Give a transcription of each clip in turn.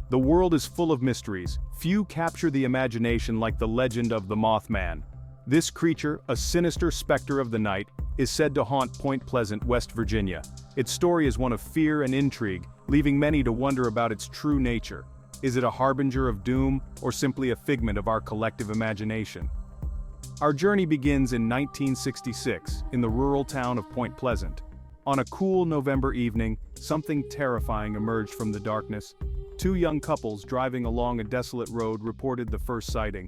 The world is full of mysteries. Few capture the imagination like the legend of the Mothman. This creature, a sinister specter of the night, is said to haunt Point Pleasant, West Virginia. Its story is one of fear and intrigue, leaving many to wonder about its true nature. Is it a harbinger of doom, or simply a figment of our collective imagination? Our journey begins in 1966, in the rural town of Point Pleasant. On a cool November evening, something terrifying emerged from the darkness. Two young couples driving along a desolate road reported the first sighting.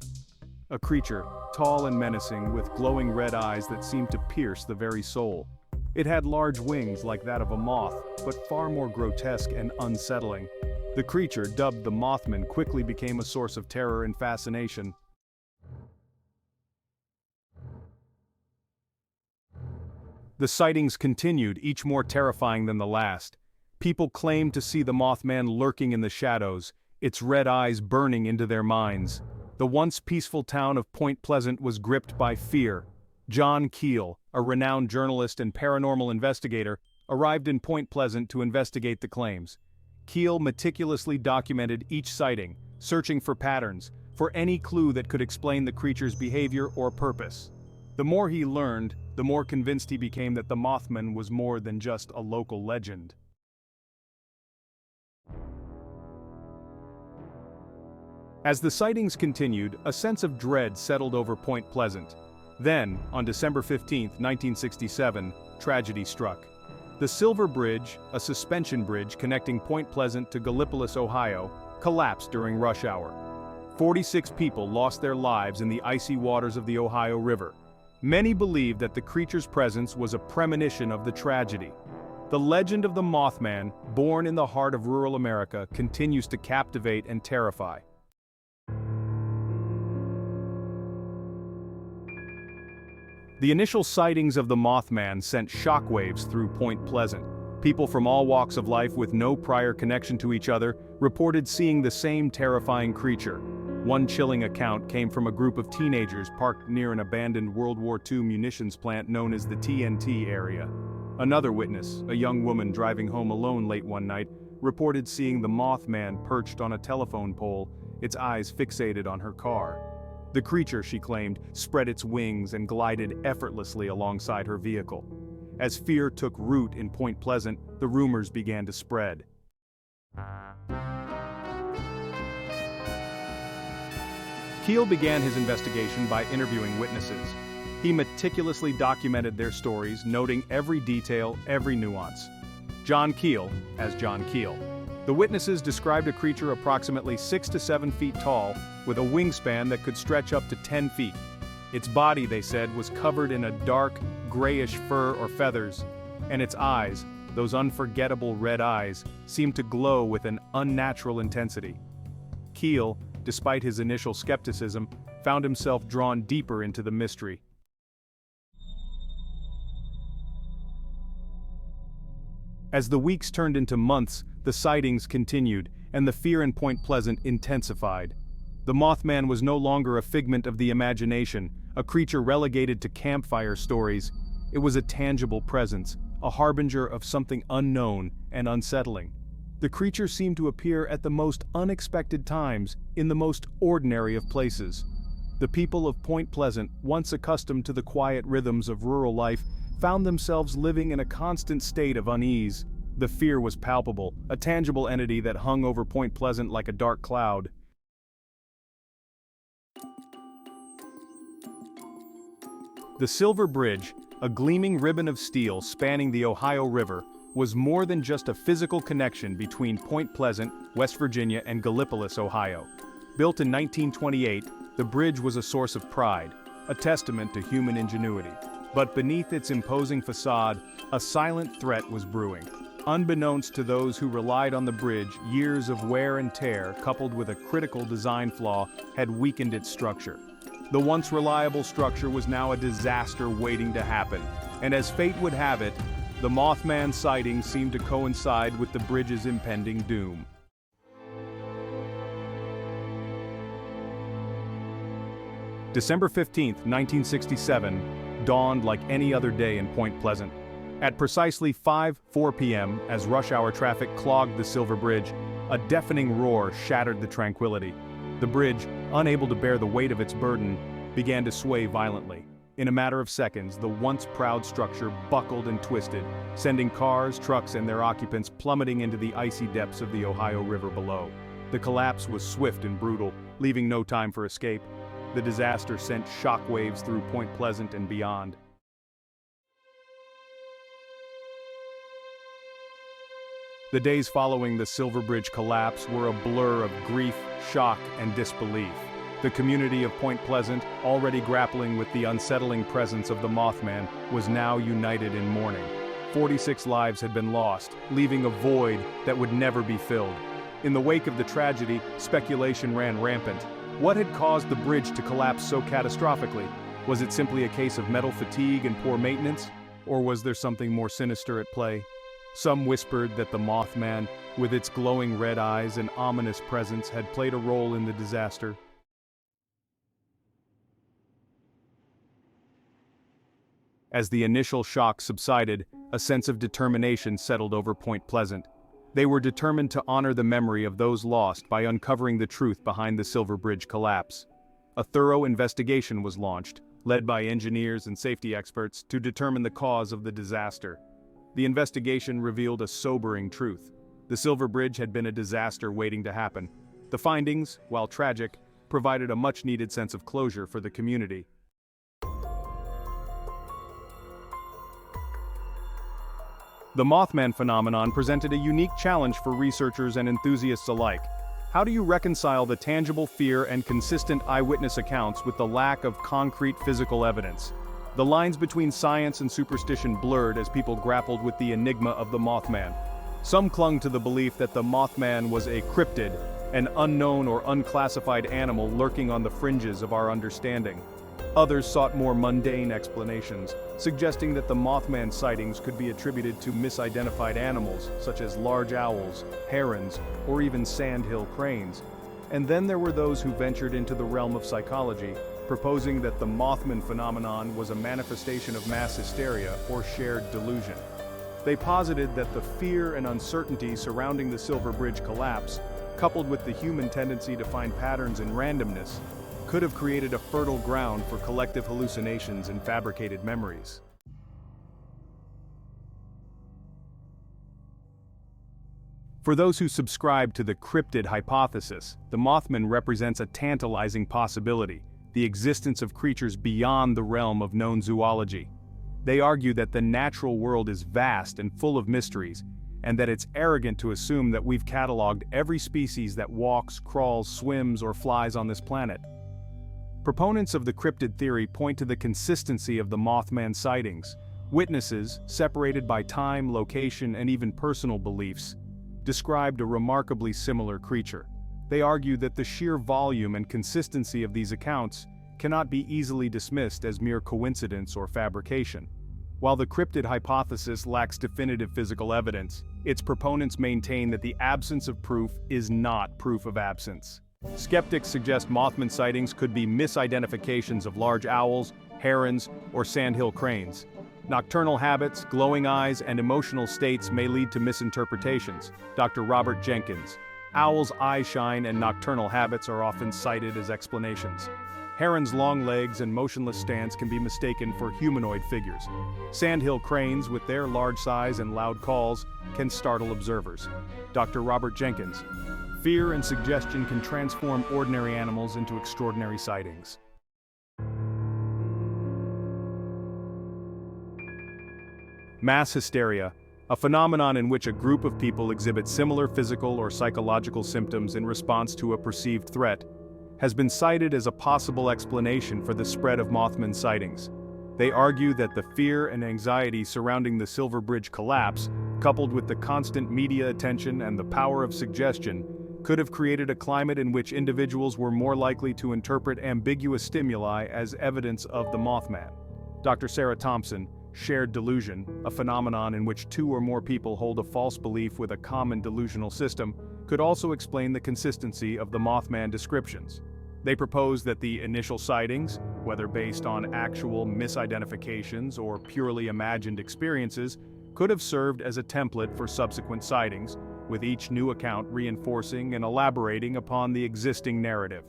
A creature, tall and menacing, with glowing red eyes that seemed to pierce the very soul. It had large wings like that of a moth, but far more grotesque and unsettling. The creature, dubbed the Mothman, quickly became a source of terror and fascination. The sightings continued, each more terrifying than the last. People claimed to see the Mothman lurking in the shadows, its red eyes burning into their minds. The once peaceful town of Point Pleasant was gripped by fear. John Keel, a renowned journalist and paranormal investigator, arrived in Point Pleasant to investigate the claims. Keel meticulously documented each sighting, searching for patterns, for any clue that could explain the creature's behavior or purpose. The more he learned, the more convinced he became that the Mothman was more than just a local legend. As the sightings continued, a sense of dread settled over Point Pleasant. Then, on December 15, 1967, tragedy struck. The Silver Bridge, a suspension bridge connecting Point Pleasant to Gallipolis, Ohio, collapsed during rush hour. 46 people lost their lives in the icy waters of the Ohio River. Many believed that the creature's presence was a premonition of the tragedy. The legend of the Mothman, born in the heart of rural America, continues to captivate and terrify. The initial sightings of the Mothman sent shockwaves through Point Pleasant. People from all walks of life with no prior connection to each other reported seeing the same terrifying creature. One chilling account came from a group of teenagers parked near an abandoned World War II munitions plant known as the TNT area. Another witness, a young woman driving home alone late one night, reported seeing the Mothman perched on a telephone pole, its eyes fixated on her car. The creature, she claimed, spread its wings and glided effortlessly alongside her vehicle. As fear took root in Point Pleasant, the rumors began to spread. Keel began his investigation by interviewing witnesses. He meticulously documented their stories, noting every detail, every nuance. John Keel, as John Keel. The witnesses described a creature approximately 6 to 7 feet tall, with a wingspan that could stretch up to 10 feet. Its body, they said, was covered in a dark, grayish fur or feathers, and its eyes, those unforgettable red eyes, seemed to glow with an unnatural intensity. Keel, despite his initial skepticism, found himself drawn deeper into the mystery. As the weeks turned into months, the sightings continued, and the fear in Point Pleasant intensified. The Mothman was no longer a figment of the imagination, a creature relegated to campfire stories. It was a tangible presence, a harbinger of something unknown and unsettling. The creature seemed to appear at the most unexpected times, in the most ordinary of places. The people of Point Pleasant, once accustomed to the quiet rhythms of rural life, found themselves living in a constant state of unease. The fear was palpable, a tangible entity that hung over Point Pleasant like a dark cloud. The Silver Bridge, a gleaming ribbon of steel spanning the Ohio River, was more than just a physical connection between Point Pleasant, West Virginia and Gallipolis, Ohio. Built in 1928, the bridge was a source of pride, a testament to human ingenuity. But beneath its imposing facade, a silent threat was brewing. Unbeknownst to those who relied on the bridge, years of wear and tear, coupled with a critical design flaw, had weakened its structure. The once reliable structure was now a disaster waiting to happen, and as fate would have it, the Mothman sighting seemed to coincide with the bridge's impending doom. December 15, 1967, dawned like any other day in Point Pleasant. At precisely 5:04 p.m., as rush hour traffic clogged the Silver Bridge, A deafening roar shattered the tranquility. The bridge, unable to bear the weight of its burden, began to sway violently. In a matter of seconds, the once proud structure buckled and twisted, sending cars, trucks, and their occupants plummeting into the icy depths of the Ohio River below. The collapse was swift and brutal, leaving no time for escape. The disaster sent shockwaves through Point Pleasant and beyond. The days following the Silver Bridge collapse were a blur of grief, shock, and disbelief. The community of Point Pleasant, already grappling with the unsettling presence of the Mothman, was now united in mourning. 46 lives had been lost, leaving a void that would never be filled. In the wake of the tragedy, speculation ran rampant. What had caused the bridge to collapse so catastrophically? Was it simply a case of metal fatigue and poor maintenance? Or was there something more sinister at play? Some whispered that the Mothman, with its glowing red eyes and ominous presence, had played a role in the disaster. As the initial shock subsided, a sense of determination settled over Point Pleasant. They were determined to honor the memory of those lost by uncovering the truth behind the Silver Bridge collapse. A thorough investigation was launched, led by engineers and safety experts, to determine the cause of the disaster. The investigation revealed a sobering truth. The Silver Bridge had been a disaster waiting to happen. The findings, while tragic, provided a much-needed sense of closure for the community. The Mothman phenomenon presented a unique challenge for researchers and enthusiasts alike. How do you reconcile the tangible fear and consistent eyewitness accounts with the lack of concrete physical evidence? The lines between science and superstition blurred as people grappled with the enigma of the Mothman. Some clung to the belief that the Mothman was a cryptid, an unknown or unclassified animal lurking on the fringes of our understanding. Others sought more mundane explanations, suggesting that the Mothman sightings could be attributed to misidentified animals such as large owls, herons, or even sandhill cranes. And then there were those who ventured into the realm of psychology, proposing that the Mothman phenomenon was a manifestation of mass hysteria or shared delusion. They posited that the fear and uncertainty surrounding the Silver Bridge collapse, coupled with the human tendency to find patterns in randomness, could have created a fertile ground for collective hallucinations and fabricated memories. For those who subscribe to the cryptid hypothesis, the Mothman represents a tantalizing possibility, the existence of creatures beyond the realm of known zoology. They argue that the natural world is vast and full of mysteries, and that it's arrogant to assume that we've cataloged every species that walks, crawls, swims, or flies on this planet. Proponents of the cryptid theory point to the consistency of the Mothman sightings. Witnesses, separated by time, location, and even personal beliefs, described a remarkably similar creature. They argue that the sheer volume and consistency of these accounts cannot be easily dismissed as mere coincidence or fabrication. While the cryptid hypothesis lacks definitive physical evidence, its proponents maintain that the absence of proof is not proof of absence. Skeptics suggest Mothman sightings could be misidentifications of large owls, herons, or sandhill cranes. Nocturnal habits, glowing eyes, and emotional states may lead to misinterpretations. Dr. Robert Jenkins. Owls' eye shine and nocturnal habits are often cited as explanations. Herons' long legs and motionless stance can be mistaken for humanoid figures. Sandhill cranes, with their large size and loud calls, can startle observers. Dr. Robert Jenkins. Fear and suggestion can transform ordinary animals into extraordinary sightings. Mass hysteria, a phenomenon in which a group of people exhibit similar physical or psychological symptoms in response to a perceived threat, has been cited as a possible explanation for the spread of Mothman sightings. They argue that the fear and anxiety surrounding the Silver Bridge collapse, coupled with the constant media attention and the power of suggestion, could have created a climate in which individuals were more likely to interpret ambiguous stimuli as evidence of the Mothman. Dr. Sarah Thompson, shared delusion, a phenomenon in which two or more people hold a false belief with a common delusional system, could also explain the consistency of the Mothman descriptions. They propose that the initial sightings, whether based on actual misidentifications or purely imagined experiences, could have served as a template for subsequent sightings, with each new account reinforcing and elaborating upon the existing narrative.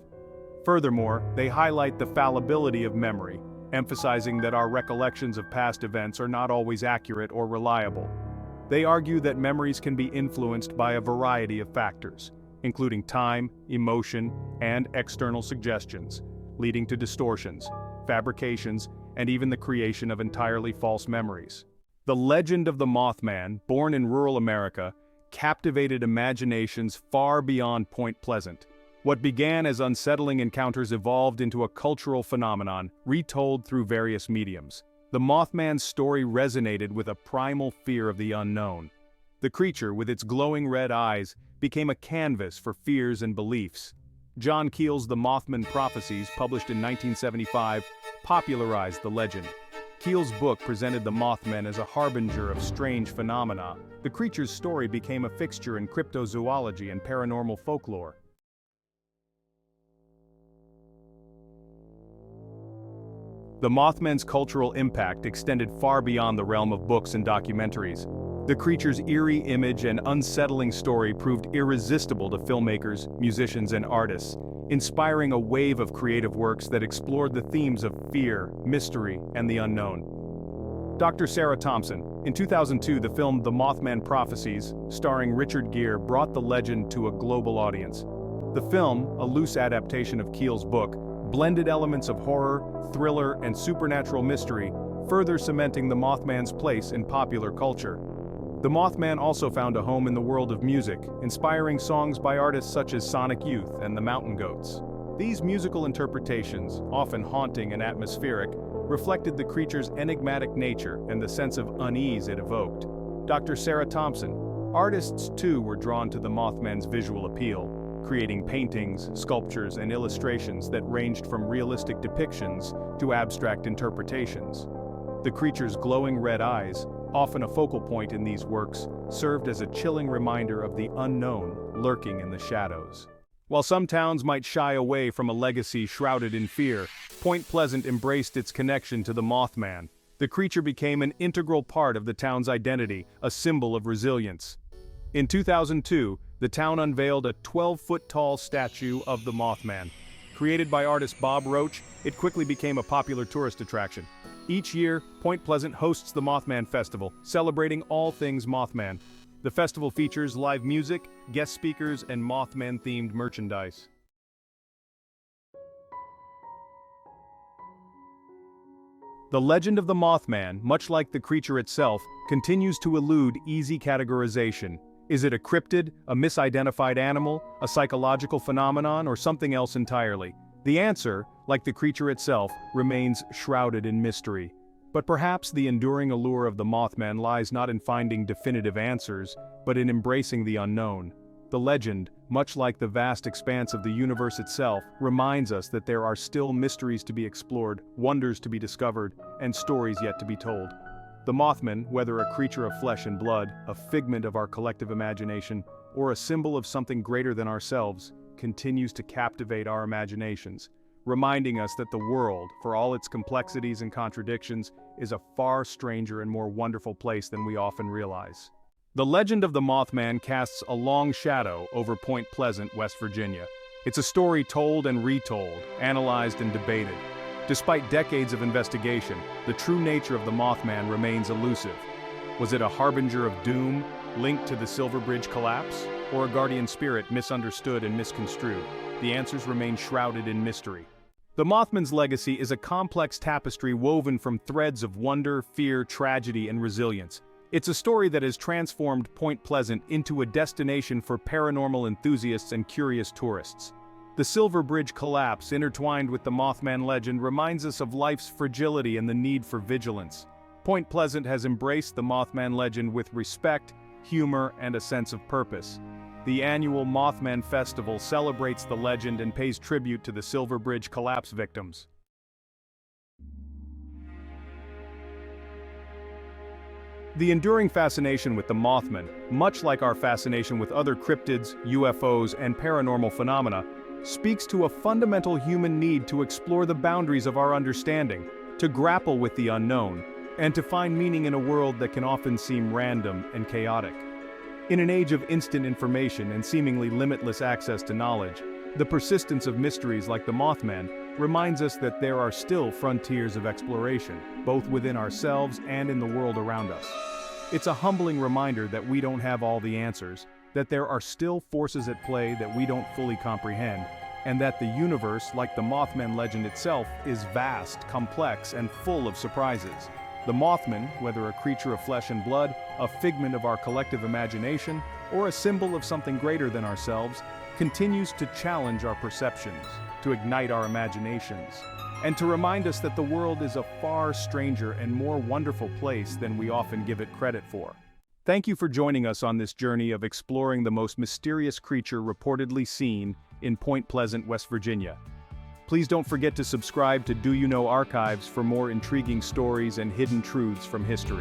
Furthermore, they highlight the fallibility of memory, emphasizing that our recollections of past events are not always accurate or reliable. They argue that memories can be influenced by a variety of factors, including time, emotion, and external suggestions, leading to distortions, fabrications, and even the creation of entirely false memories. The legend of the Mothman, born in rural America, captivated imaginations far beyond Point Pleasant. What began as unsettling encounters evolved into a cultural phenomenon, retold through various mediums. The Mothman's story resonated with a primal fear of the unknown. The creature, with its glowing red eyes, became a canvas for fears and beliefs. John Keel's The Mothman Prophecies, published in 1975, popularized the legend. Keel's book presented the Mothman as a harbinger of strange phenomena. The creature's story became a fixture in cryptozoology and paranormal folklore. The Mothman's cultural impact extended far beyond the realm of books and documentaries. The creature's eerie image and unsettling story proved irresistible to filmmakers, musicians, and artists, inspiring a wave of creative works that explored the themes of fear, mystery, and the unknown. Dr. Sarah Thompson, in 2002, the film The Mothman Prophecies, starring Richard Gere, brought the legend to a global audience. The film, a loose adaptation of Keel's book, blended elements of horror, thriller, and supernatural mystery, further cementing the Mothman's place in popular culture. The Mothman also found a home in the world of music, inspiring songs by artists such as Sonic Youth and the Mountain Goats. These musical interpretations, often haunting and atmospheric, reflected the creature's enigmatic nature and the sense of unease it evoked. Dr. Sarah Thompson, artists too were drawn to the Mothman's visual appeal, creating paintings, sculptures, and illustrations that ranged from realistic depictions to abstract interpretations. The creature's glowing red eyes, often a focal point in these works, served as a chilling reminder of the unknown lurking in the shadows. While some towns might shy away from a legacy shrouded in fear, Point Pleasant embraced its connection to the Mothman. The creature became an integral part of the town's identity, a symbol of resilience. In 2002, the town unveiled a 12-foot-tall statue of the Mothman. Created by artist Bob Roach, it quickly became a popular tourist attraction. Each year, Point Pleasant hosts the Mothman Festival, celebrating all things Mothman. The festival features live music, guest speakers, and Mothman-themed merchandise. The legend of the Mothman, much like the creature itself, continues to elude easy categorization. Is it a cryptid, a misidentified animal, a psychological phenomenon, or something else entirely? The answer, like the creature itself, remains shrouded in mystery. But perhaps the enduring allure of the Mothman lies not in finding definitive answers, but in embracing the unknown. The legend, much like the vast expanse of the universe itself, reminds us that there are still mysteries to be explored, wonders to be discovered, and stories yet to be told. The Mothman, whether a creature of flesh and blood, a figment of our collective imagination, or a symbol of something greater than ourselves, continues to captivate our imaginations, reminding us that the world, for all its complexities and contradictions, is a far stranger and more wonderful place than we often realize. The legend of the Mothman casts a long shadow over Point Pleasant, West Virginia. It's a story told and retold, analyzed and debated. Despite decades of investigation, the true nature of the Mothman remains elusive. Was it a harbinger of doom, linked to the Silver Bridge collapse, or a guardian spirit misunderstood and misconstrued? The answers remain shrouded in mystery. The Mothman's legacy is a complex tapestry woven from threads of wonder, fear, tragedy, and resilience. It's a story that has transformed Point Pleasant into a destination for paranormal enthusiasts and curious tourists. The Silver Bridge collapse, intertwined with the Mothman legend, reminds us of life's fragility and the need for vigilance. Point Pleasant has embraced the Mothman legend with respect, humor, and a sense of purpose. The annual Mothman Festival celebrates the legend and pays tribute to the Silver Bridge collapse victims. The enduring fascination with the Mothman, much like our fascination with other cryptids, UFOs, and paranormal phenomena, speaks to a fundamental human need to explore the boundaries of our understanding, to grapple with the unknown, and to find meaning in a world that can often seem random and chaotic. In an age of instant information and seemingly limitless access to knowledge, the persistence of mysteries like the Mothman reminds us that there are still frontiers of exploration, both within ourselves and in the world around us. It's a humbling reminder that we don't have all the answers, that there are still forces at play that we don't fully comprehend, and that the universe, like the Mothman legend itself, is vast, complex, and full of surprises. The Mothman, whether a creature of flesh and blood, a figment of our collective imagination, or a symbol of something greater than ourselves, continues to challenge our perceptions, to ignite our imaginations, and to remind us that the world is a far stranger and more wonderful place than we often give it credit for. Thank you for joining us on this journey of exploring the most mysterious creature reportedly seen in Point Pleasant, West Virginia. Please don't forget to subscribe to Do You Know Archives for more intriguing stories and hidden truths from history.